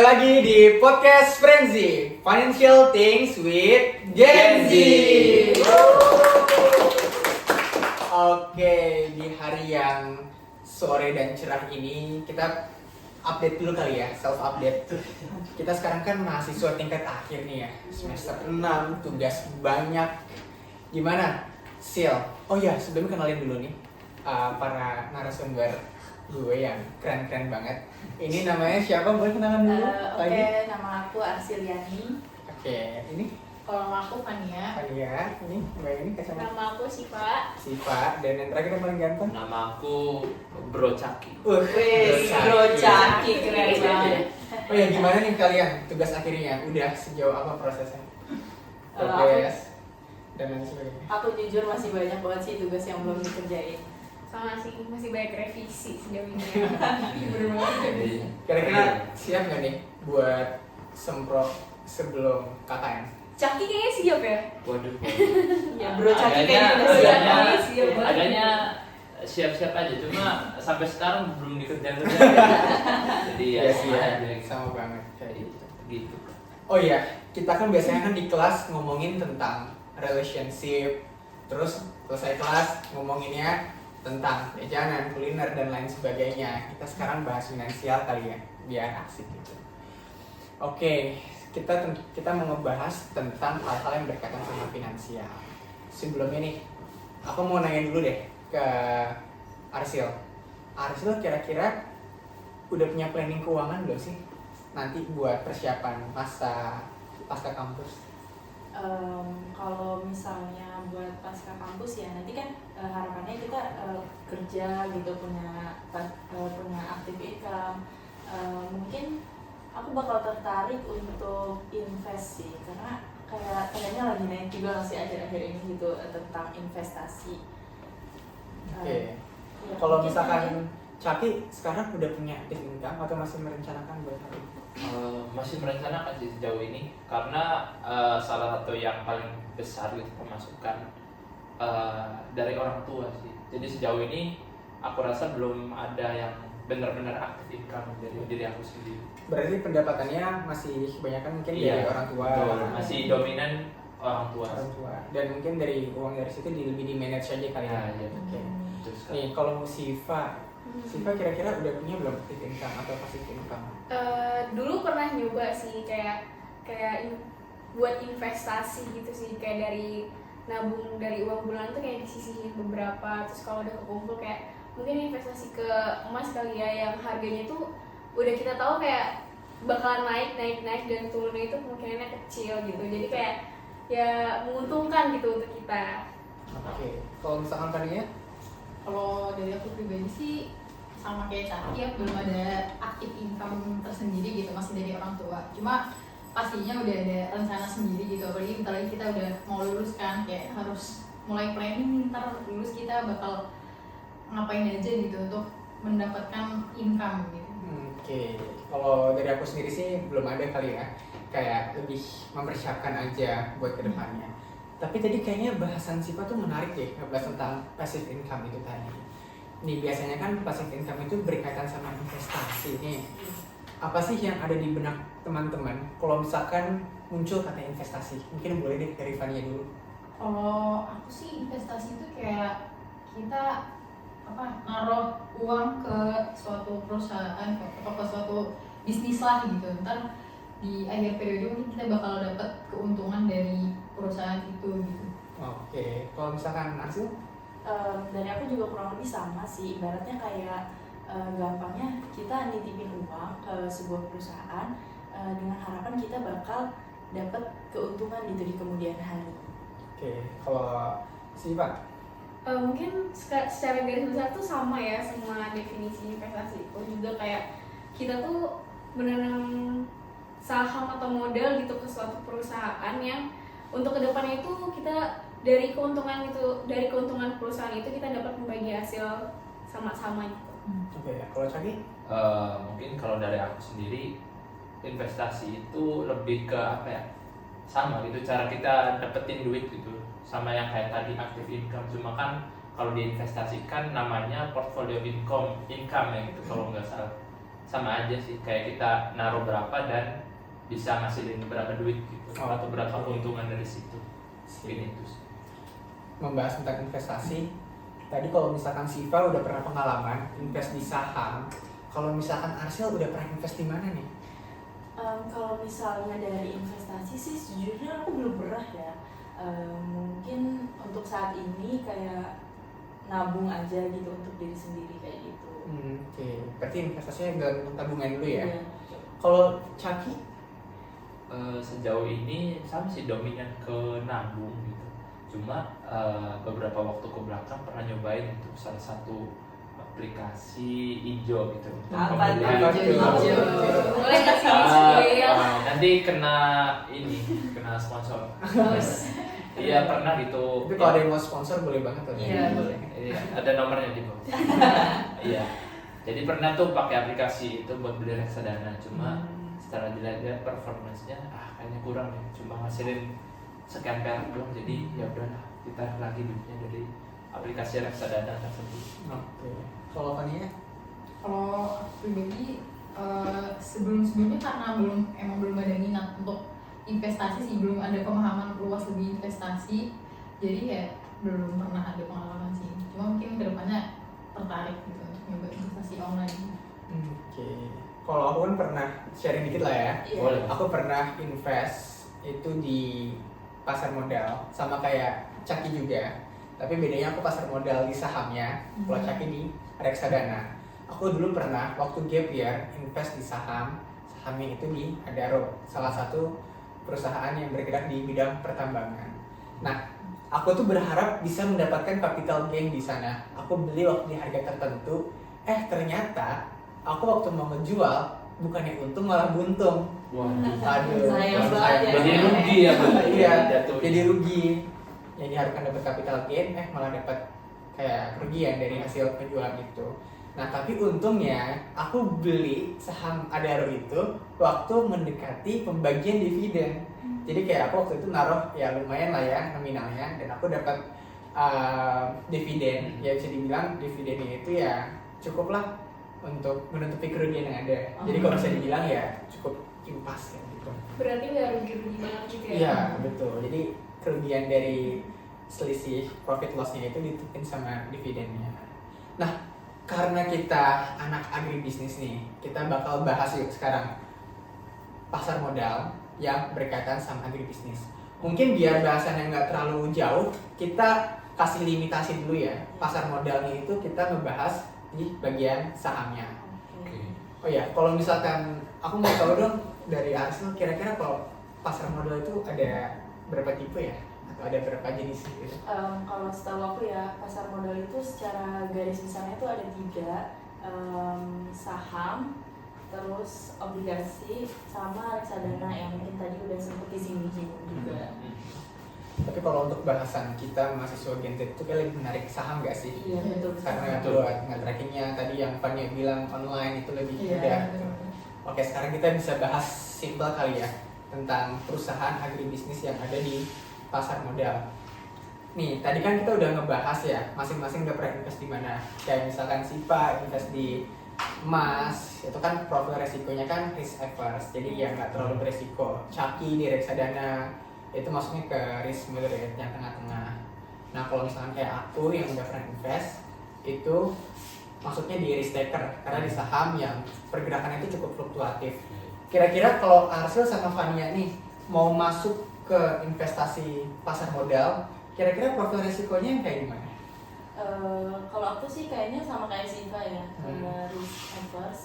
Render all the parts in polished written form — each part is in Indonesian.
lagi di podcast Frenzy Financial Things with Gen Z. Oke, di hari yang sore dan cerah ini kita update dulu kali ya, self update. Kita sekarang kan mahasiswa tingkat akhir nih ya, semester 6, tugas banyak. Gimana, Sil? Oh ya, sebelumnya kenalin dulu nih para narasumber gue yang keren-keren banget. Ini namanya siapa? Boleh kenalan dulu? Oke, nama aku Arsiliani. Oke, ini Kalau nama aku Fania. Fania. Ini Mbak ini kacamata. Nama aku Siva. Siva. Dan yang terakhir yang paling ganteng. Nama aku Bro Caki. Wes, Bro Caki, keren banget. Oh ya, gimana nih kalian tugas akhirnya? Udah sejauh apa prosesnya? Aku- Progres dan lain sebagainya. Aku jujur masih banyak banget sih tugas yang belum dikerjain. Sama sih, masih banyak revisi sejauh ini. Bener banget. Kira-kira siap nggak nih buat semprot sebelum KKN? Caki kayaknya siap ya? Waduh. Ya, Bro Caki kayaknya udah siap agaknya, banget. siap banget. agaknya siap-siap aja, cuma sampai sekarang belum dikerjain. Jadi ya, sih ya, aja. sama banget kayak gitu. Gitu. Oh iya, kita kan biasanya kan di kelas ngomongin tentang relationship, terus selesai kelas ngomonginnya tentang jajanan, kuliner dan lain sebagainya. Kita sekarang bahas finansial kali ya, biar asik gitu. Oke, kita mau ngebahas tentang hal-hal yang berkaitan sama finansial. Sebelumnya nih, aku mau nanya dulu deh ke Arsil. Arsil kira-kira udah punya planning keuangan belum sih nanti buat persiapan masa pasca kampus? Kalau misalnya buat pasca kampus ya nanti kan harapannya kita kerja gitu punya active income. Mungkin aku bakal tertarik untuk invest sih karena kayaknya lagi naik juga sih akhir-akhir ini gitu tentang investasi. Oke. Ya, Kalau mungkin misalkan Caki sekarang udah punya active income atau masih merencanakan buat hal itu? Masih merencanakan sih sejauh ini karena salah satu yang paling besar gitu pemasukan dari orang tua sih. Jadi sejauh ini aku rasa belum ada yang benar-benar aktif income dari diri aku sendiri. Berarti pendapatannya masih kebanyakan mungkin dari orang tua. betul. Masih dominan orang tua. Orang tua. Dan mungkin dari uang dari situ lebih di manage aja kali ya. Nah, iya. Oke. Betul sekali. Nih kalau Siva kira-kira udah punya belum active income atau passive income? Dulu pernah nyoba sih kayak buat investasi gitu sih, kayak dari nabung dari uang bulan tuh kayak disisihin beberapa, terus kalau udah kekumpul kayak mungkin investasi ke emas kali ya yang harganya tuh udah kita tahu kayak bakalan naik dan turunnya itu kemungkinannya kecil gitu, jadi kayak ya menguntungkan gitu untuk kita. Oke. Kalau misalkan tadinya Kalau dari aku pribadi sih sama kayak Caki ya, belum ada aktif income tersendiri gitu, masih dari orang tua. Cuma pastinya udah ada rencana sendiri gitu, apalagi bentar lagi kita udah mau lulus kan, kayak harus mulai planning ntar lulus kita bakal ngapain aja gitu untuk mendapatkan income gitu. Oke, kalau dari aku sendiri sih belum ada kali ya, kayak lebih mempersiapkan aja buat kedepannya. Tapi tadi kayaknya bahasan Siva tuh menarik deh, ngebahas tentang passive income itu tadi. Nih biasanya kan passive income itu berkaitan sama investasi nih. Apa sih yang ada di benak teman-teman kalau misalkan muncul kata investasi? Mungkin boleh deh dari Fania dulu. Kalau aku sih investasi itu kayak kita naruh uang ke suatu perusahaan atau ke suatu bisnis lah gitu. Ntar di akhir periode mungkin kita bakal dapat keuntungan dari perusahaan itu gitu. Oke, kalau misalkan Arsil? Dari aku juga kurang lebih sama sih, ibaratnya kayak gampangnya kita nitipin uang ke sebuah perusahaan dengan harapan kita bakal dapat keuntungan gitu di kemudian hari. Oke, kalau Siva? Mungkin secara garis besar tuh sama ya sama definisi investasi itu juga, kayak kita tuh beneran saham atau modal gitu ke suatu perusahaan yang untuk kedepannya itu kita dari keuntungan perusahaan itu kita dapat membagi hasil sama-sama gitu. Oke, kalau Caki? Mungkin kalau dari aku sendiri investasi itu lebih ke apa ya, sama gitu cara kita dapetin duit gitu, sama yang kayak tadi active income, cuma kan kalau diinvestasikan namanya portfolio income ya gitu kalau nggak salah. sama aja sih, kayak kita naruh berapa dan bisa ngasilin berapa duit gitu, atau berapa keuntungan dari situ. Ini itu sih. Membahas tentang investasi, tadi kalau misalkan Siva udah pernah pengalaman invest di saham, kalau misalkan Arsil udah pernah invest di mana nih? Kalau misalnya dari investasi sih sejujurnya aku belum pernah ya. Mungkin untuk saat ini kayak nabung aja gitu untuk diri sendiri kayak gitu. Oke. Berarti investasinya dalam tabungan dulu ya? Iya. Kalau Caki? Sejauh ini sama sih dominan ke nabung gitu. Cuma beberapa waktu ke belakang pernah nyobain untuk salah satu aplikasi hijau gitu. untuk Apa pembelian. tuh hijau? Boleh nggak sih? Nanti kena sponsor. Iya pernah gitu. Tapi kalau ada yang mau sponsor boleh banget tuh. Iya, boleh. Iya, ada nomornya di bawah. Iya. Jadi pernah tuh pakai aplikasi itu buat beli reksadana, cuma setelah dilihat performance-nya kayaknya kurang ya, cuma ngasilin sekian perak doang. Jadi ya udahlah, kita lagi duitnya dari aplikasi reksadana tersebut. Oke. Kalau Fania? Kalau aku pribadi sebelumnya karena belum ada minat untuk investasi sih, belum ada pemahaman luas lebih investasi, jadi ya belum pernah ada pengalaman sih. Cuma mungkin kedepannya tertarik gitu untuk nyoba investasi online. Oke. Kalau aku kan pernah sharing dikit lah ya. Iya. Boleh. Aku pernah invest itu di pasar modal, sama kayak Caki juga. Tapi bedanya aku pasar modal di sahamnya, kalau Caki di reksadana. Aku dulu pernah waktu gap year invest di sahamnya itu di Adaro, salah satu perusahaan yang bergerak di bidang pertambangan. Nah, aku tuh berharap bisa mendapatkan capital gain di sana. Aku beli waktu di harga tertentu, ternyata aku waktu mau menjual bukannya untung malah buntung. Waduh. Aduh, Sayang banget ya. Jadi rugi ya, Bu? Iya, Jatuhnya. jadi rugi. Yang diharapkan dapat capital gain, malah dapat kayak kerugian dari hasil penjualan itu. Nah, tapi untungnya aku beli saham Adaro itu waktu mendekati pembagian dividen. Jadi kayak aku waktu itu naruh ya lumayan lah ya nominalnya, dan aku dapat dividen. Ya bisa dibilang dividennya itu ya cukup lah untuk menutupi kerugian yang ada. Jadi kalau bisa dibilang ya cukup impas ya gitu. Berarti nggak rugi-rugi banget juga ya? Iya betul. Jadi kerugian dari selisih profit loss-nya itu ditutupin sama dividennya. Nah, karena kita anak agribisnis nih, kita bakal bahas yuk sekarang pasar modal yang berkaitan sama agribisnis. Mungkin biar bahasannya nggak terlalu jauh, kita kasih limitasi dulu ya. Pasar modalnya itu kita ngebahas di bagian sahamnya. Oke. Oh ya, kalau misalkan aku mau tahu dong dari Arsil, kira-kira kalau pasar modal itu ada berapa tipe ya? Atau ada berapa jenis gitu? Kalau setahu aku ya, pasar modal itu secara garis besarnya itu ada 3, saham, terus obligasi, sama reksadana yang mungkin tadi udah sempat disinggung juga. Tapi kalau untuk bahasan kita mahasiswa Gen Z itu kayak lebih menarik saham gak sih? Iya betul. Karena buat nge-trackingnya tadi yang Fania bilang online itu lebih mudah. Oke, sekarang kita bisa bahas simpel kali ya tentang perusahaan agribisnis yang ada di pasar modal. Nih, tadi kan kita udah ngebahas ya, masing-masing udah pernah invest di mana. Kayak misalkan Siva invest di emas, itu kan profil resikonya kan risk averse, jadi ya nggak terlalu beresiko. Caki di reksadana, itu maksudnya ke risk moderate yang tengah-tengah. Nah, kalau misalkan kayak aku yang udah pernah invest, itu maksudnya di risk taker, karena di saham yang pergerakannya itu cukup fluktuatif. Kira-kira kalau Arsil sama Fania nih mau masuk ke investasi pasar modal, kira-kira profil resikonya yang kayak gimana? Kalau aku sih kayaknya sama kayak Siva ya, risk averse.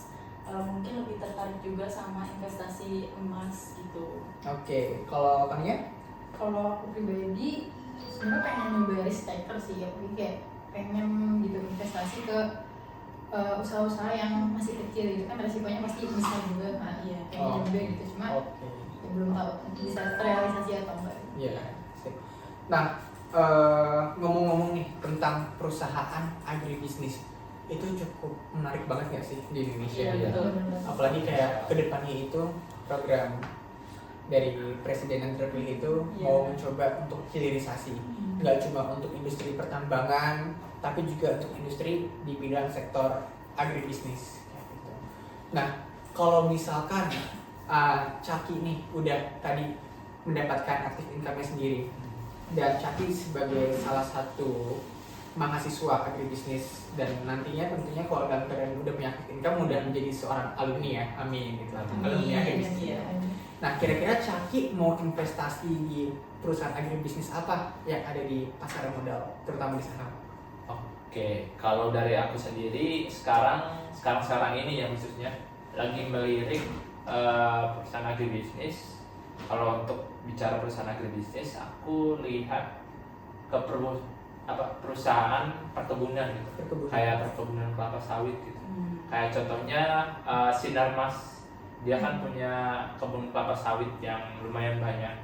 Mungkin lebih tertarik juga sama investasi emas gitu. Oke, kalau Fania? Kalau aku pribadi sebenarnya pengen nyoba risk taker sih, ya kayak pengen gitu investasi ke usaha-usaha yang masih kecil gitu kan, resikonya pasti besar juga kan. Iya. Pengen juga gitu, cuma Oke. ya belum tahu bisa terrealisasi atau enggak. Iya. Sip. Nah, ngomong-ngomong nih tentang perusahaan agribisnis, itu cukup menarik banget nggak sih di Indonesia? Iya, betul. Apalagi kayak kedepannya itu program dari presiden yang terpilih itu mau mencoba untuk hilirisasi, nggak cuma untuk industri pertambangan, tapi juga untuk industri di bidang sektor agribisnis. Kayak gitu. Nah, kalau misalkan Caki nih udah tadi mendapatkan aktif income-nya sendiri, dan Caki sebagai salah satu mahasiswa agribisnis, dan nantinya tentunya kalau dalam keadaan udah punya aktif income udah menjadi seorang alumni ya, amin gitu, alumni agribisnis. Nah, kira-kira Caki mau investasi di perusahaan agribisnis apa yang ada di pasar modal, terutama di saham? Oke, kalau dari aku sendiri sekarang ini ya khususnya lagi melirik perusahaan agribisnis. Kalau untuk bicara perusahaan agribisnis, aku lihat ke perusahaan perkebunan gitu, kayak perkebunan kelapa sawit gitu. Kayak contohnya Sinarmas, dia kan punya kebun kelapa sawit yang lumayan banyak.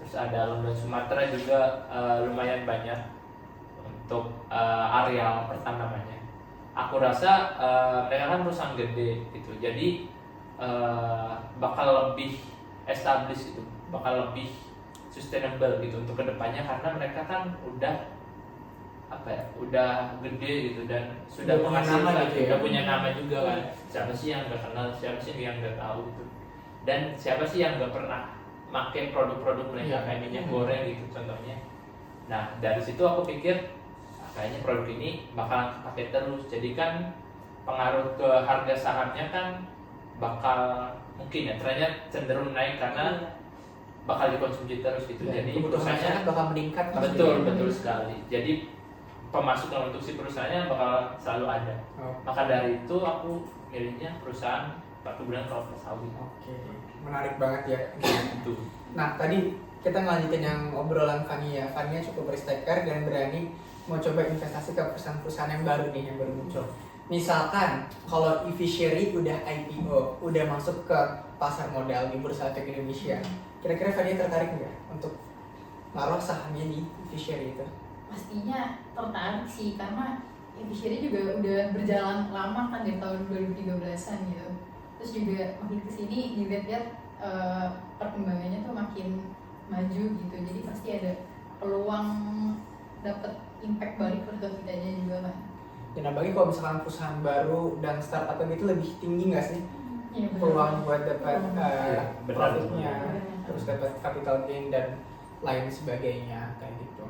Terus ada London Sumatera juga lumayan banyak untuk areal pertanamannya. Aku rasa mereka kan perusahaan gede gitu, jadi bakal lebih established gitu, bakal lebih sustainable gitu untuk kedepannya, karena mereka kan udah gede gitu dan sudah menghasilkan, gitu ya? udah punya nama juga kan. Siapa sih yang nggak kenal, siapa sih yang nggak tahu gitu, dan siapa sih yang nggak pernah pakai produk-produk mereka kayak minyak goreng gitu contohnya. Nah, dari situ aku pikir kayaknya produk ini bakalan kepake terus, jadi kan pengaruh ke harga sahamnya kan bakal mungkin ya trennya cenderung naik karena bakal dikonsumsi terus gitu. Jadi kebutuhannya bakal meningkat. Betul sekali. Jadi pemasukan untuk si perusahaannya bakal selalu ada. Maka dari itu aku milihnya perusahaan perkebunan kelapa sawit. Oke, menarik banget ya. Itu. Nah, tadi kita ngelanjutin yang obrolan Fania. Fania cukup risk-taker dan berani mau coba investasi ke perusahaan-perusahaan yang baru nih, yang baru muncul. Misalkan kalau eFishery udah IPO, udah masuk ke pasar modal di Bursa Efek Indonesia, kira-kira Fania tertarik nggak untuk naruh sahamnya di eFishery itu? Pastinya tertarik sih, karena eFishery juga udah berjalan lama kan dari tahun 2013an gitu. Terus juga makin kesini dilihat-lihat perkembangannya tuh makin maju gitu, jadi pasti ada peluang dapat impact balik ke kitanya juga kan. Dan apalagi kalau misalkan perusahaan baru dan startup itu lebih tinggi nggak sih Ya, peluang buat dapat profitnya, benar. terus dapat capital gain dan lain sebagainya kayak gitu.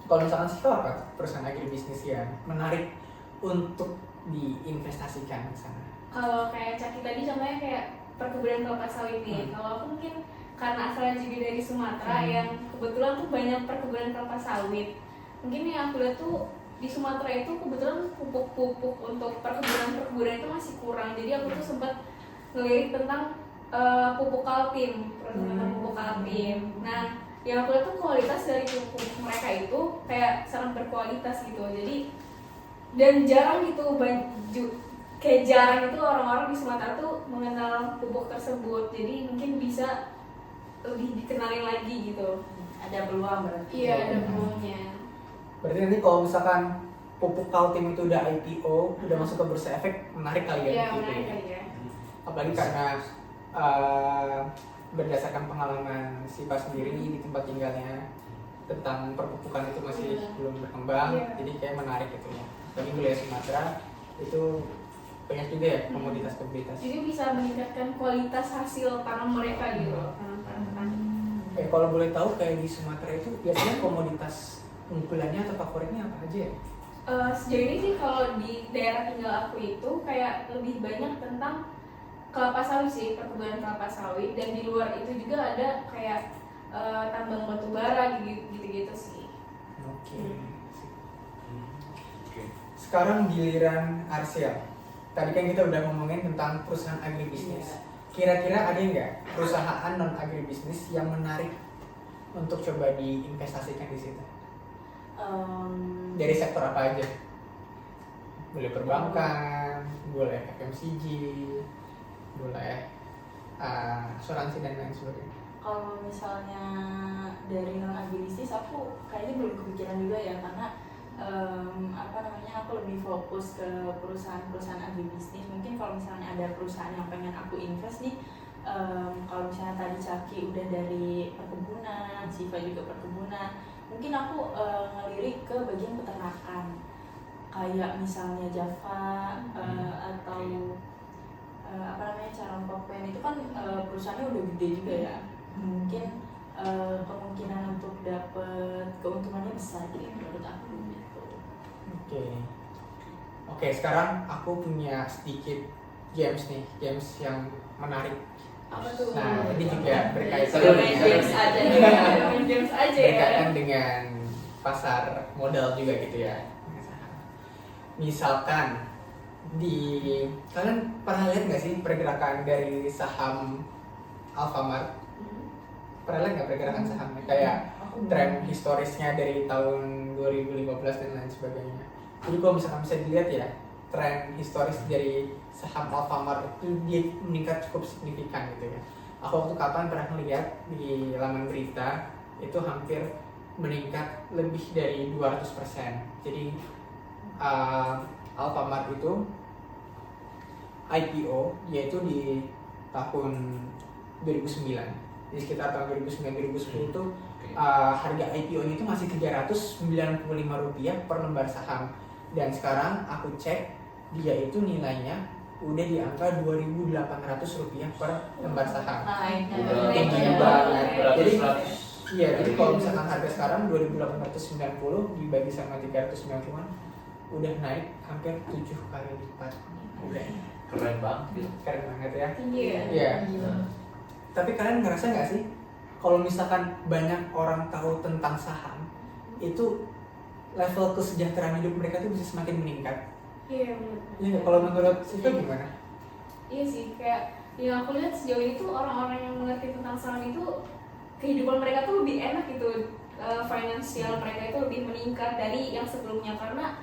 Kalau misalkan sih apa perusahaan agribisnis yang menarik untuk diinvestasikan ke sana? Kalau kayak Caki tadi contohnya kayak perkebunan kelapa sawit nih. Kalau aku mungkin karena asalnya juga dari Sumatera yang kebetulan tuh banyak perkebunan kelapa sawit. Mungkin yang aku lihat tuh di Sumatera itu kebetulan pupuk-pupuk untuk perkebunan itu masih kurang. Jadi aku tuh sempat ngelirik tentang pupuk Kaltim, produk pupuk Kaltim. Nah, yang aku lihat tuh kualitas dari pupuk mereka itu kayak sangat berkualitas gitu. Jadi dan jarang gitu kayak jarang itu orang-orang di Sumatera tuh mengenal pupuk tersebut. Jadi mungkin bisa lebih dikenalin lagi gitu. Ada peluang berarti. Iya, ada peluangnya. Berarti nanti kalau misalkan pupuk Kaltim itu udah IPO, udah masuk ke Bursa Efek, menarik kali ya? Iya, gitu menarik ya. kali ya. Apalagi karena berdasarkan pengalaman Siva sendiri di tempat tinggalnya tentang perpupukan itu masih belum berkembang, jadi kayak menarik gitu ya. Tapi wilayah Sumatera itu banyak juga ya komoditas-komoditas. Jadi bisa meningkatkan kualitas hasil tanam mereka gitu loh, tanam petani. Kalau boleh tahu kayak di Sumatera itu biasanya komoditas unggulannya atau favoritnya apa aja ya? Sejauh ini sih kalau di daerah tinggal aku itu kayak lebih banyak tentang kelapa sawit sih, perkebunan kelapa sawit, dan di luar itu juga ada kayak tambang batu bara gitu-gitu sih. Oke. Sekarang giliran Arsiel. Tadi kan kita udah ngomongin tentang perusahaan agribisnis. Kira-kira ada nggak perusahaan non agribisnis yang menarik untuk coba diinvestasikan di situ? Dari sektor apa aja? Boleh perbankan, boleh FMCG, boleh asuransi dan lain sebagainya. Kalau misalnya dari non agribisnis aku kayaknya belum kepikiran juga ya, karena aku lebih fokus ke perusahaan-perusahaan agribisnis. Mungkin kalau misalnya ada perusahaan yang pengen aku invest nih, kalau misalnya tadi Caki udah dari perkebunan, Siva juga perkebunan, mungkin aku ngelirik ke bagian peternakan, kayak misalnya Java atau cara pokoknya itu kan perusahaannya udah gede juga ya, mungkin kemungkinan untuk dapet keuntungannya besar gitu menurut aku gitu. Oke, sekarang aku punya sedikit games yang menarik. Apa tuh? Nah, ini juga berkaitan Seru nih, dengan games aja. Main games aja ya. berkaitan dengan pasar modal juga gitu ya. Misalkan kalian pernah lihat nggak sih pergerakan dari saham Alfamart? Pernah lihat nggak pergerakan sahamnya? Kayak tren historisnya dari tahun 2015 dan lain sebagainya. Jadi kalau misalkan bisa dilihat ya, tren historis dari saham Alfamart itu dia meningkat cukup signifikan gitu ya. Aku waktu kapan pernah melihat di laman berita itu hampir meningkat lebih dari 200%. Jadi Alfamart itu IPO yaitu di tahun 2009. Jadi sekitar tahun 2009-2010 itu harga IPO-nya itu masih Rp395 per lembar saham. Dan sekarang aku cek dia itu nilainya udah di angka Rp2.800 per lembar saham. Udah Tinggi banget. Jadi beratus-ratus. iya, jadi kalau misalkan harga sekarang 2.890 dibagi sama 390-an udah naik hampir 7 kali lipat. Udah Keren banget gitu. keren banget ya. Tinggi ya. Iya. Tapi kalian ngerasa nggak sih kalau misalkan banyak orang tahu tentang saham itu level kesejahteraan hidup mereka tuh bisa semakin meningkat? Iya benar. Iya, kalau menurut Siva gimana? Iya sih, kayak yang aku lihat sejauh ini tuh orang-orang yang mengerti tentang saham itu kehidupan mereka tuh lebih enak gitu, finansial mereka itu lebih meningkat dari yang sebelumnya, karena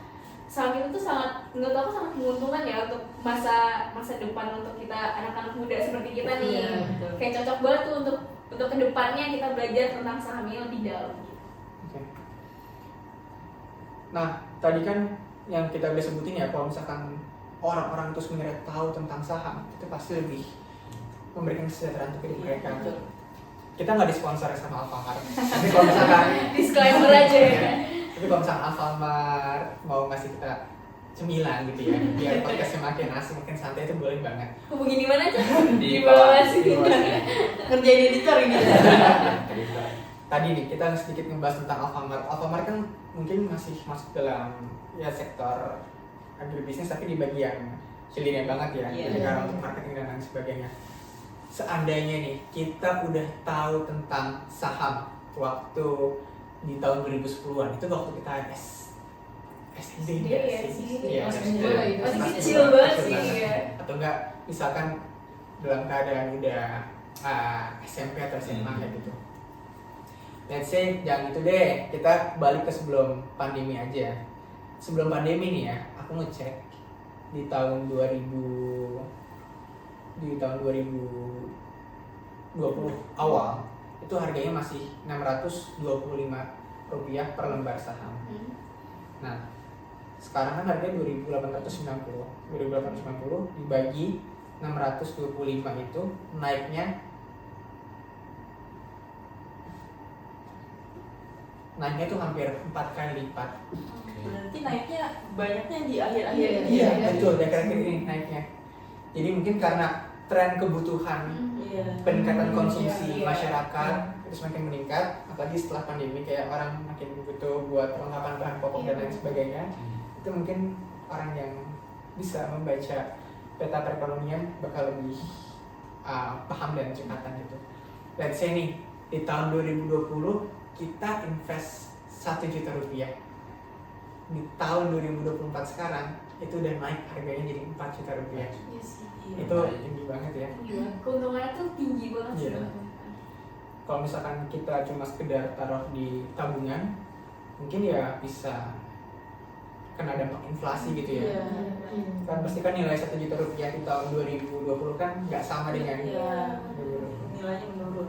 saham itu tuh menurut aku sangat menguntungkan ya untuk masa depan untuk kita anak-anak muda seperti kita nih. Iya, betul. Kayak cocok banget tuh untuk kedepannya kita belajar tentang sahamnya lebih dalam. Oke. Nah, tadi kan yang kita udah sebutin ya, kalau misalkan orang-orang itu sebenarnya tahu tentang saham, itu pasti lebih memberikan kesejahteraan untuk hidup mereka. Kita nggak disponsori sama Alfamart. Tapi kalau misalkan Disclaimer aja ya. Tapi kalau misalkan Alfamart mau ngasih kita cemilan gitu ya, biar podcastnya makin asik, makin santai, itu boleh banget. Hubungi di mana aja? Di bawah bawah. sini. Ngerjain editor ini. Tadi nih kita sedikit ngebahas tentang Alfamart. Alfamart kan mungkin masih masuk dalam ya sektor agribisnis, tapi di bagian hilirnya banget ya, Iya. jadi karena untuk marketing dan lain sebagainya. Seandainya nih kita udah tahu tentang saham waktu di tahun 2010-an, itu waktu kita SD Iya, ya sih. Iya, Masih SD. muda itu. Masih Masih kecil muda, banget kecil sih, banget. iya. Atau enggak misalkan dalam keadaan udah SMP atau SMA kayak gitu. Let's say jangan itu deh, kita balik ke sebelum pandemi aja. Sebelum pandemi nih ya, aku ngecek di tahun 2020 awal itu harganya masih Rp625 per lembar saham. Nah, sekarang kan harganya 2.890 dibagi 625 itu naiknya tuh hampir 4 kali lipat. Berarti naiknya banyaknya di akhir-akhir ini. Iya, betul, akhir-akhir ini naiknya. Jadi mungkin karena tren kebutuhan Iya. peningkatan konsumsi Iya. masyarakat itu semakin meningkat, apalagi setelah pandemi kayak orang makin butuh buat perlengkapan bahan pokok dan lain sebagainya. Itu mungkin orang yang bisa membaca peta perekonomian bakal lebih paham dan cepatan gitu. Let's say nih di tahun 2020 kita invest Rp1 juta. Di tahun 2024 sekarang itu udah naik harganya jadi Rp4 juta. Iya sih. Itu tinggi banget ya. Keuntungannya tuh tinggi banget sih. Iya. Kalau misalkan kita cuma sekedar taruh di tabungan, mungkin ya bisa kena dampak inflasi gitu ya. Iya. Kan pasti kan nilai Rp1 juta di tahun 2020 kan nggak sama dengan Iya. 2020. Nilainya menurun.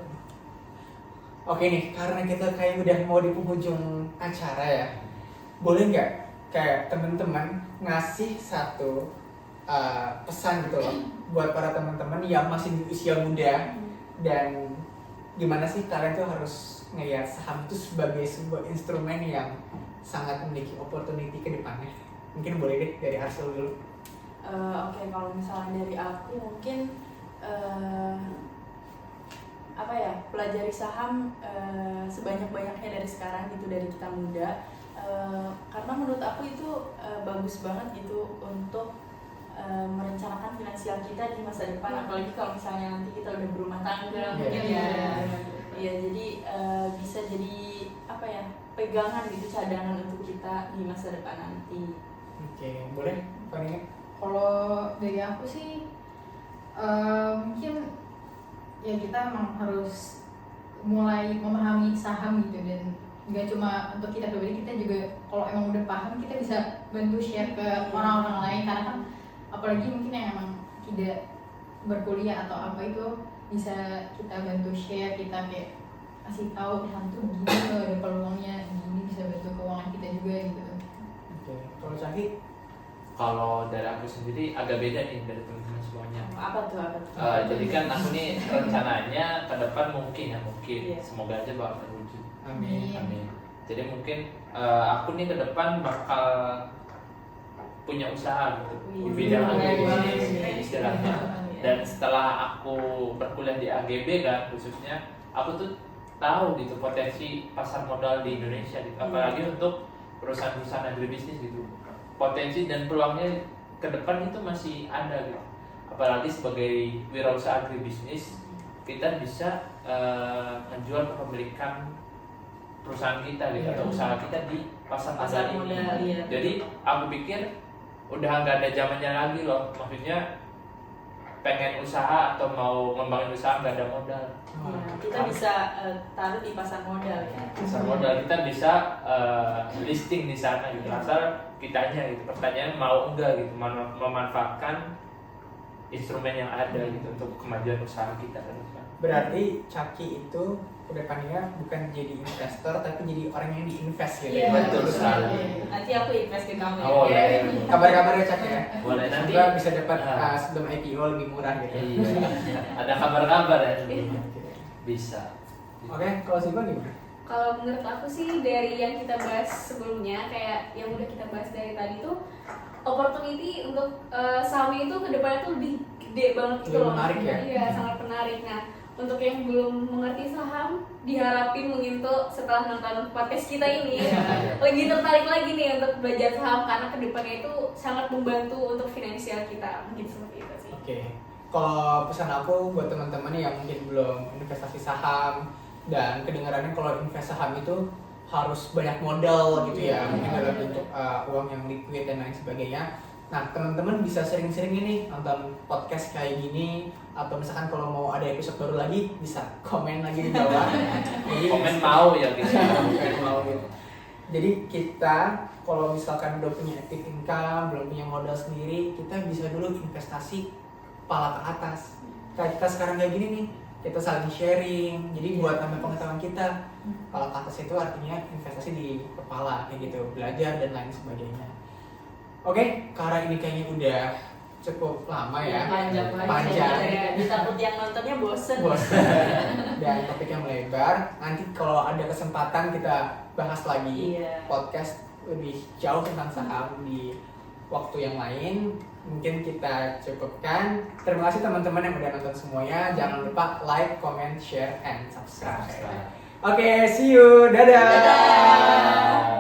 Oke nih, karena kita kayak udah mau di penghujung acara ya, boleh nggak kayak teman-teman ngasih satu pesan gitu loh buat para teman-teman yang masih di usia muda, dan gimana sih kalian tuh harus ngelihat saham itu sebagai sebuah instrumen yang sangat memiliki opportunity ke depannya. Mungkin boleh deh dari Arsul dulu. Oke, kalau misalnya dari aku mungkin apa ya, pelajari saham sebanyak-banyaknya dari sekarang gitu, dari kita muda. Karena menurut aku itu bagus banget gitu untuk merencanakan finansial kita di masa depan, apalagi kalau misalnya nanti kita udah berumah tangga mungkin ya jadi bisa jadi apa ya, pegangan gitu, cadangan untuk kita di masa depan nanti. Oke, boleh Fanny? Kalau dari aku sih mungkin ya kita emang harus mulai memahami saham gitu, dan nggak cuma untuk kita pribadi, kita juga kalau emang udah paham kita bisa bantu share ke orang-orang lain, karena kan apalagi mungkin yang emang tidak berkuliah atau apa itu bisa kita bantu share, kita kayak kasih tahu saham tuh gini loh, ada peluangnya gini, bisa bantu keuangan kita juga gitu. Oke, kalau Caki? Kalau dari aku sendiri agak beda nih dari teman-teman semuanya. Apa tuh? Jadi kan aku nih rencananya ke depan mungkin Iya. semoga aja bakal terwujud. Amin. Amin. Jadi mungkin aku nih ke depan bakal punya usaha gitu di bidang agribisnis istilahnya. Dan setelah aku berkuliah di AGB kan khususnya, aku tuh tahu gitu potensi pasar modal di Indonesia gitu. Apalagi untuk perusahaan-perusahaan agribisnis gitu. Potensi dan peluangnya ke depan itu masih ada gitu. Apalagi sebagai wirausaha agribisnis, kita bisa menjual kepemilikan perusahaan kita gitu, atau usaha kita di pasar modal ini. Iya. Jadi aku pikir udah nggak ada zamannya lagi loh, maksudnya pengen usaha atau mau ngembangin usaha nggak ada modal. Ya, kita bisa taruh di pasar modal ya. Pasar modal kita bisa listing di sana gitu, asal kitanya gitu. Pertanyaannya mau enggak gitu, memanfaatkan instrumen yang ada gitu untuk kemajuan usaha kita kan. Berarti Caki itu kedepannya bukan jadi investor tapi jadi orang yang diinvest gitu. Iya, betul sekali. Nanti aku invest ke kamu Oh, ya. boleh. Kabar-kabar ya Caki ya. Boleh nanti. Semoga bisa dapat Ah. sebelum IPO lebih murah gitu. Iya. Ada kabar-kabar ya. Oke. Bisa. Oke, kalau Siva gimana? Kalau menurut aku sih dari yang kita bahas sebelumnya, kayak yang udah kita bahas dari tadi tuh, opportunity untuk saham itu kedepannya tuh lebih gede banget gitu Lebih loh. menarik ya? Iya, sangat menarik. Nah, untuk yang belum mengerti saham, diharapin mungkin tuh setelah nonton podcast kita ini lebih tertarik lagi nih untuk belajar saham, karena kedepannya itu sangat membantu untuk finansial kita, mungkin seperti itu sih. Oke. Kalau pesan aku buat teman-teman yang mungkin belum investasi saham dan kedengarannya kalau invest saham itu harus banyak modal gitu ya, mungkin dalam bentuk uang yang liquid dan lain sebagainya. Nah, teman-teman bisa sering-sering ini nonton podcast kayak gini, atau misalkan kalau mau ada episode baru lagi bisa komen lagi di bawah. Jadi Komen mau ya gitu. Komen mau gitu. Jadi kita kalau misalkan udah punya active income, belum punya modal sendiri, kita bisa dulu investasi kepala ke atas. Kayak kita sekarang kayak gini nih, kita saling sharing. Jadi buat tambah pengetahuan kita. Kepala ke atas itu artinya investasi di kepala kayak gitu, belajar dan lain sebagainya. Oke, karena ini kayaknya udah cukup lama ya. Panjang. Takut yang nontonnya bosen. Dan topiknya melebar. Nanti kalau ada kesempatan kita bahas lagi podcast lebih jauh tentang saham di waktu yang lain. Mungkin kita cukupkan. Terima kasih teman-teman yang udah nonton semuanya. Jangan lupa like, comment, share, and subscribe. Oke, see you. Dadah.